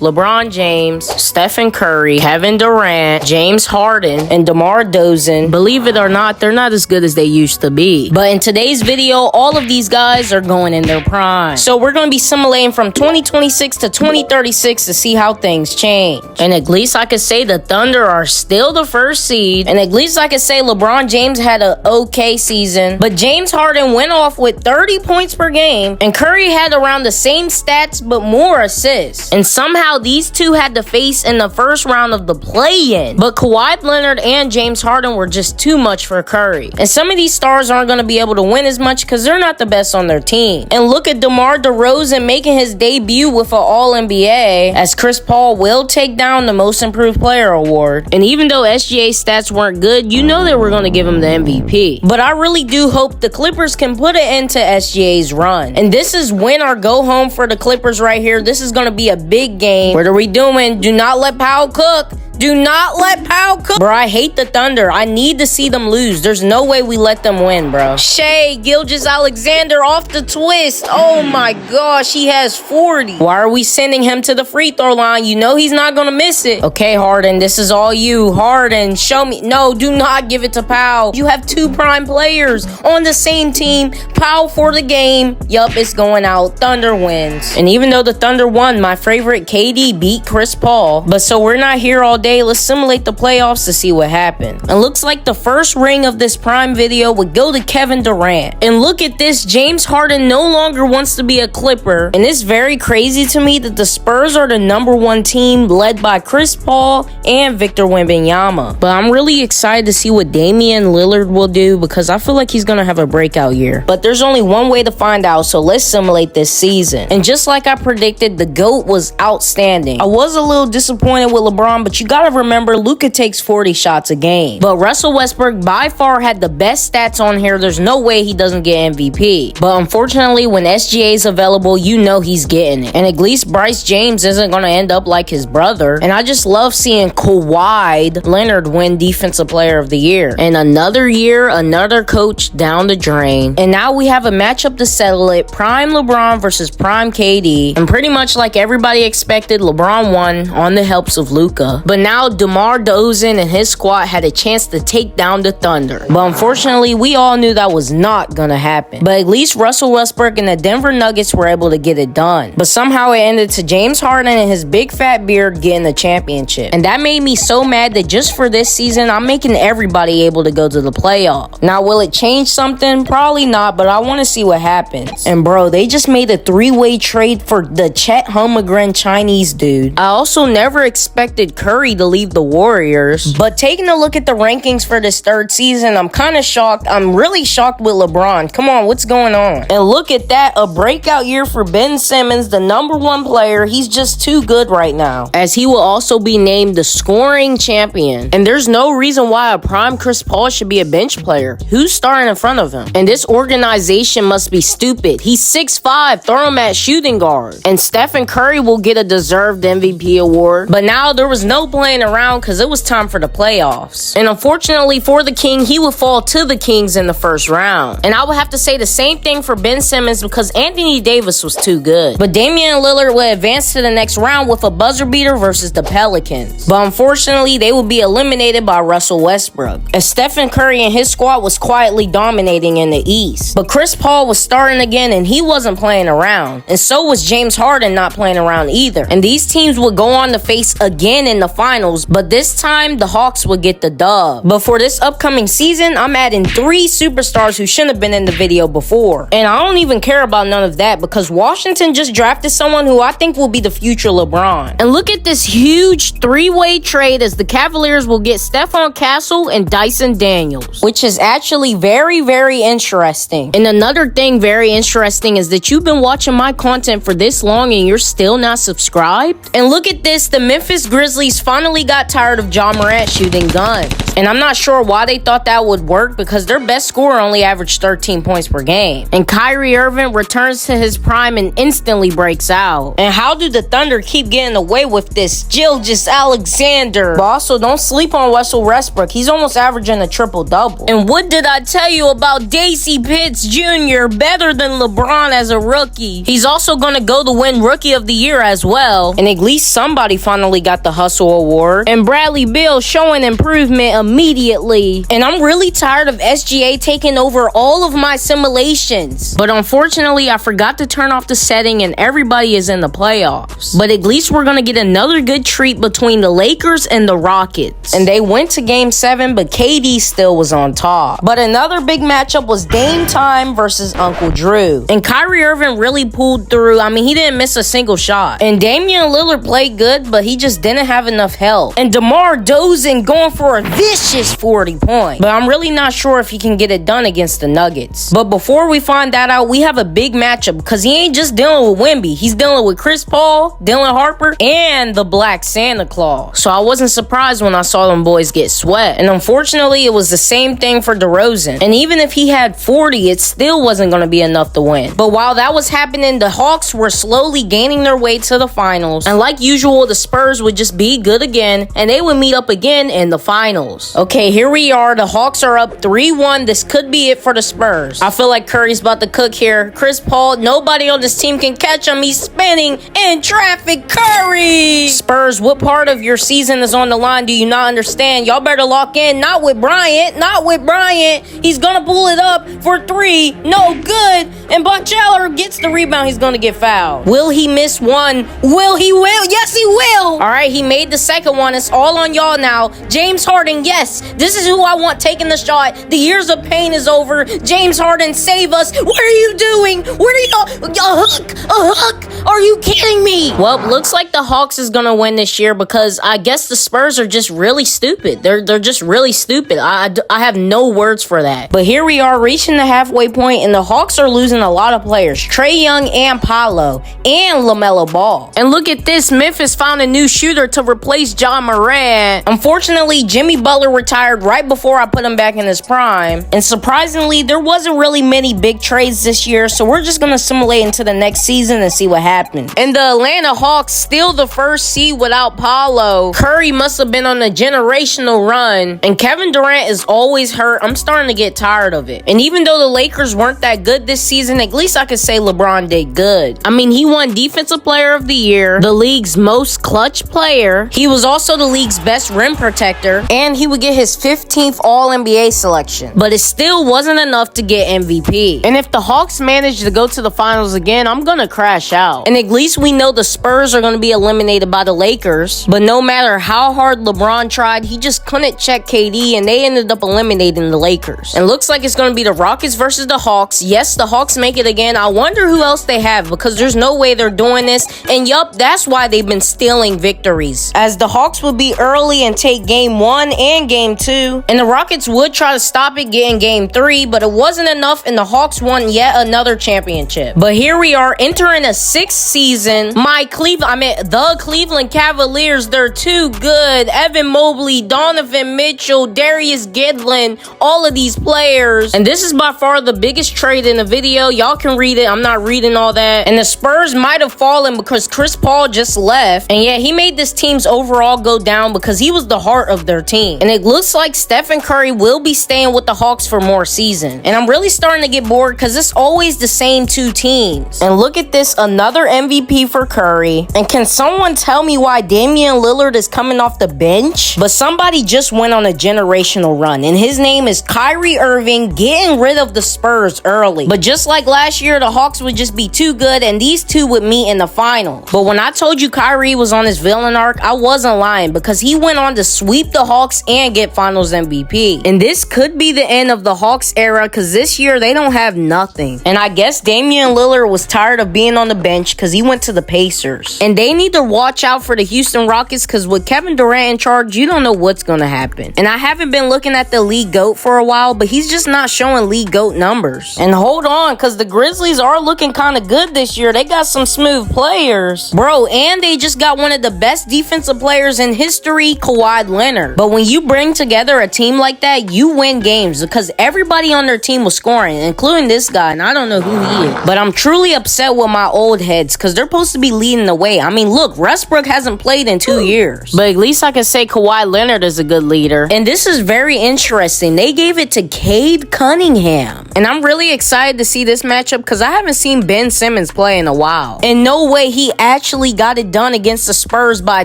LeBron James, Stephen Curry, Kevin Durant, James Harden, and DeMar DeRozan. Believe it or not, they're not as good as they used to be. But in today's video, all of these guys are going in their prime. So we're going to be simulating from 2026 to 2036 to see how things change. And at least I could say the Thunder are still the first seed. And at least I could say LeBron James had an okay season. But James Harden went off with 30 points per game. And Curry had around the same stats but more assists. And somehow these two had to face in the first round of the play-in. But Kawhi Leonard and James Harden were just too much for Curry. And some of these stars aren't going to be able to win as much because they're not the best on their team. And look at DeMar DeRozan making his debut with an All-NBA, as Chris Paul will take down the Most Improved Player award. And even though SGA's stats weren't good, you know they were going to give him the MVP. But I really do hope the Clippers can put an end to SGA's run. And this is win or go home for the Clippers right here. This is going to be a big game. What are we doing? Do not let Powell cook. Do not let Powell cook. Bro, I hate the Thunder. I need to see them lose. There's no way we let them win, bro. Shai Gilgeous-Alexander off the twist. Oh my gosh, he has 40. Why are we sending him to the free throw line? You know he's not gonna miss it. Okay, Harden, this is all you. Harden, show me. No, do not give it to Powell. You have two prime players on the same team. Powell for the game. Yup, it's going out. Thunder wins. And even though the Thunder won, my favorite KD beat Chris Paul. But so we're not here all day. Let's simulate the playoffs to see what happened. And looks like the first ring of this prime video would go to Kevin Durant. And look at this, James Harden no longer wants to be a Clipper. And it's very crazy to me that the Spurs are the #1 team led by Chris Paul and Victor Wembanyama. But I'm really excited to see what Damian Lillard will do because I feel like he's gonna have a breakout year. But there's only one way to find out, so let's simulate this season. And just like I predicted, the GOAT was outstanding. I was a little disappointed with LeBron, but you gotta remember Luka takes 40 shots a game. But Russell Westbrook by far had the best stats on here. There's no way he doesn't get MVP. But unfortunately, when SGA is available, you know he's getting it. And at least Bryce James isn't going to end up like his brother. And I just love seeing Kawhi Leonard win Defensive Player of the Year. And another year, another coach down the drain. And now we have a matchup to settle it. Prime LeBron versus Prime KD. And pretty much like everybody expected, LeBron won on the helps of Luka. But now DeMar DeRozan and his squad had a chance to take down the Thunder. But unfortunately, we all knew that was not gonna happen. But at least Russell Westbrook and the Denver Nuggets were able to get it done. But somehow it ended to James Harden and his big fat beard getting the championship. And that made me so mad that just for this season, I'm making everybody able to go to the playoffs. Now, will it change something? Probably not, but I want to see what happens. And bro, they just made a 3-way trade for the Chet Holmgren Chinese dude. I also never expected Curry to leave the Warriors. But taking a look at the rankings for this third season, I'm kind of shocked. I'm really shocked with LeBron. Come on, what's going on? And look at that, a breakout year for Ben Simmons, the #1 player. He's just too good right now, as he will also be named the scoring champion. And there's no reason why a prime Chris Paul should be a bench player. Who's starting in front of him? And this organization must be stupid. He's 6'5", throw him at shooting guard. And Stephen Curry will get a deserved MVP award. But now there was no playing around because it was time for the playoffs. And unfortunately for the King, he would fall to the Kings in the first round. And I would have to say the same thing for Ben Simmons because Anthony Davis was too good. But Damian Lillard would advance to the next round with a buzzer beater versus the Pelicans. But unfortunately, they would be eliminated by Russell Westbrook, as Stephen Curry and his squad was quietly dominating in the East. But Chris Paul was starting again and he wasn't playing around. And so was James Harden not playing around either. And these teams would go on to face again in the finals, but this time the Hawks would get the dub. But for this upcoming season, I'm adding 3 superstars who shouldn't have been in the video before. And I don't even care about none of that because Washington just drafted someone who I think will be the future LeBron. And look at this huge 3-way trade, as the Cavaliers will get Stephon Castle and Dyson Daniels, which is actually very, very interesting. And another thing very interesting is that you've been watching my content for this long and you're still not subscribed. And look at this, the Memphis Grizzlies finally finally got tired of Ja Morant shooting guns. And I'm not sure why they thought that would work because their best scorer only averaged 13 points per game. And Kyrie Irving returns to his prime and instantly breaks out. And how do the Thunder keep getting away with this? Gilgeous Alexander. But also, don't sleep on Russell Westbrook. He's almost averaging a triple-double. And what did I tell you about Daisy Pitts Jr.? Better than LeBron as a rookie. He's also going to go to win Rookie of the Year as well. And at least somebody finally got the Hustle Award. And Bradley Beal showing improvement immediately. And I'm really tired of SGA taking over all of my simulations. But unfortunately, I forgot to turn off the setting and everybody is in the playoffs. But at least we're going to get another good treat between the Lakers and the Rockets. And they went to Game 7, but KD still was on top. But another big matchup was Dame Time versus Uncle Drew. And Kyrie Irving really pulled through. I mean, he didn't miss a single shot. And Damian Lillard played good, but he just didn't have enough help. And DeMar DeRozan going for a vicious 40 points. But I'm really not sure if he can get it done against the Nuggets. But before we find that out, we have a big matchup because he ain't just dealing with Wemby. He's dealing with Chris Paul, Dylan Harper, and the Black Santa Claus. So I wasn't surprised when I saw them boys get swept. And unfortunately, it was the same thing for DeRozan. And even if he had 40, it still wasn't going to be enough to win. But while that was happening, the Hawks were slowly gaining their way to the finals. And like usual, the Spurs would just be good again, and they would meet up again in the finals. Okay, here we are. The Hawks are up 3-1. This could be it for the Spurs. I feel like Curry's about to cook here. Chris Paul, nobody on this team can catch him. He's spinning in traffic. Curry! Spurs, what part of your season is on the line? Do you not understand? Y'all better lock in. Not with Bryant. Not with Bryant. He's gonna pull it up for 3. No good. And Butler gets the rebound. He's gonna get fouled. Will he miss one? Will he? Will? Yes, he will. All right, he made the second one. It's all on y'all now. James Harden, yes, this is who I want taking the shot. The years of pain is over. James Harden, save us. What are you doing? What are you? A hook? A hook? Are you kidding me? Well, looks like the Hawks is gonna win this year because I guess the Spurs are just really stupid. They're just really stupid. I have no words for that. But here we are reaching the halfway point, and the Hawks are losing a lot of players. Trae Young and Paolo and LaMelo Ball. And look at this. Memphis found a new shooter to replace Ja Morant. Unfortunately, Jimmy Butler retired right before I put him back in his prime. And surprisingly, there wasn't really many big trades this year, so we're just going to simulate into the next season and see what happens. And the Atlanta Hawks still the first seed without Paolo. Curry must have been on a generational run. And Kevin Durant is always hurt. I'm starting to get tired of it. And even though the Lakers weren't that good this season, at least I could say LeBron did good. I mean, he won Defensive Player of the Year, the league's most clutch player. He was also the league's best rim protector, and he would get his 15th All-NBA selection. But it still wasn't enough to get MVP. And if the Hawks manage to go to the finals again, I'm gonna crash out. And at least we know the Spurs are gonna be eliminated by the Lakers. But no matter how hard LeBron tried, he just couldn't check KD, and they ended up eliminating the Lakers. And looks like it's gonna be the Rockets versus the Hawks. Yes, the Hawks make it again. I wonder who else they have because there's no way they're doing this. And yup, that's why they've been stealing victories. As the Hawks would be early and take game 1 and game 2. And the Rockets would try to stop it getting game 3, but it wasn't enough and the Hawks won yet another championship. But here we are entering a 6th season. The Cleveland Cavaliers, they're too good. Evan Mobley, Donovan Mitchell, Darius Garland, all of these players. And this is by far the biggest trade in the video. Y'all can read it. I'm not reading all that. And the Spurs might have fallen because Chris Paul just left. And yet he made this team's overall go down because he was the heart of their team. And it looks like Stephen Curry will be staying with the Hawks for more season. And I'm really starting to get bored because it's always the same 2 teams. And look at this, another MVP for Curry. And can someone tell me why Damian Lillard is coming off the bench? But somebody just went on a generational run, and his name is Kyrie Irving, getting rid of the Spurs early. But just like last year, the Hawks would just be too good, and these two would meet in the finals. But when I told you Kyrie was on his villain arc, I wasn't lying because he went on to sweep the Hawks and get finals MVP. And this could be the end of the Hawks era because this year they don't have nothing. And I guess Damian Lillard was tired of being on the bench because he went to the Pacers. And they need to watch out for the Houston Rockets because with Kevin Durant in charge, you don't know what's going to happen. And I haven't been looking at the league GOAT for a while, but he's just not showing league GOAT numbers. And hold on, because the Grizzlies are looking kind of good this year. They got some smooth players. Bro, and they just got one of the best best defensive players in history, Kawhi Leonard. But when you bring together a team like that, you win games because everybody on their team was scoring, including this guy, and I don't know who he is. But I'm truly upset with my old heads because they're supposed to be leading the way. I mean, look, Westbrook hasn't played in 2 years. But at least I can say Kawhi Leonard is a good leader. And this is very interesting. They gave it to Cade Cunningham. And I'm really excited to see this matchup because I haven't seen Ben Simmons play in a while. And no way he actually got it done against the Spurs by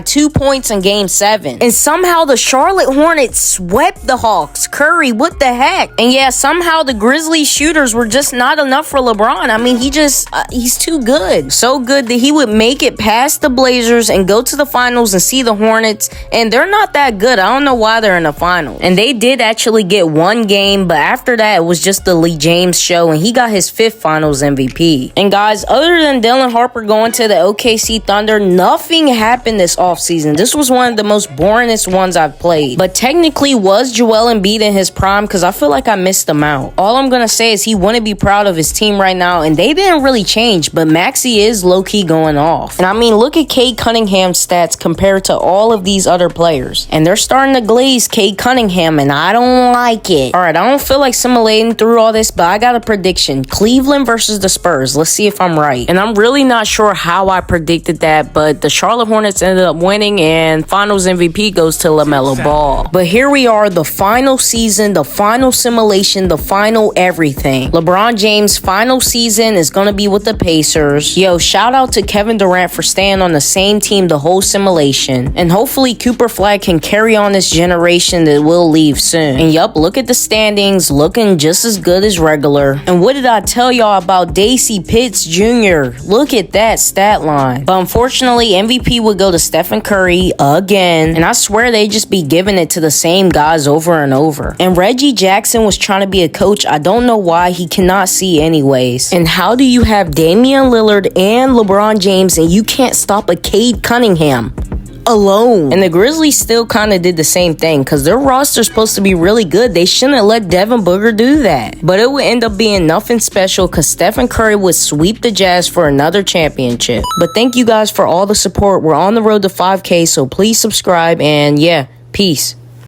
2 points in Game 7. And somehow the Charlotte Hornets swept the Hawks. Curry, what the heck? And yeah, somehow the Grizzlies shooters were just not enough for LeBron. I mean, he's too good. So good that he would make it past the Blazers and go to the finals and see the Hornets. And they're not that good. I don't know why they're in the finals. And they did actually get one game, but after that, it was just the Lee James show, and he got his 5th finals MVP. And guys, other than Dylan Harper going to the OKC Thunder, nothing happened this offseason. This was one of the most boringest ones I've played. But technically, was Joel Embiid in his prime? Because I feel like I missed him out. All I'm going to say is he wouldn't be proud of his team right now, and they didn't really change, but Maxey is low-key going off. And I mean, look at Cade Cunningham's stats compared to all of these other players. And they're starting to glaze Cade Cunningham, and I don't like it. All right, I don't feel like simulating through all this, but I got a prediction. Cleveland versus the Spurs. Let's see if I'm right. And I'm really not sure how I predicted that, but the Charlotte Hornets ended up winning, and finals MVP goes to LaMelo Ball. But here we are, the final season, the final simulation, the final everything. LeBron James' final season is going to be with the Pacers. Yo, shout out to Kevin Durant for staying on the same team the whole simulation. And hopefully Cooper Flag can carry on this generation that will leave soon. And yup, look at the standings, looking just as good as regular. And what did I tell y'all about Daisy Pitts Jr.? Look at that stat line. But unfortunately, MVP would go to Stephen Curry again. And I swear they just be giving it to the same guys over and over. And Reggie Jackson was trying to be a coach. I don't know why. He cannot see anyways. And how do you have Damian Lillard and LeBron James and you can't stop a Cade Cunningham alone? And the Grizzlies still kind of did the same thing because their roster's supposed to be really good. They shouldn't have let Devin Booker do that. But it would end up being nothing special because Stephen Curry would sweep the Jazz for another championship. But thank you guys for all the support. We're on the road to 5K, so please subscribe, and yeah, peace.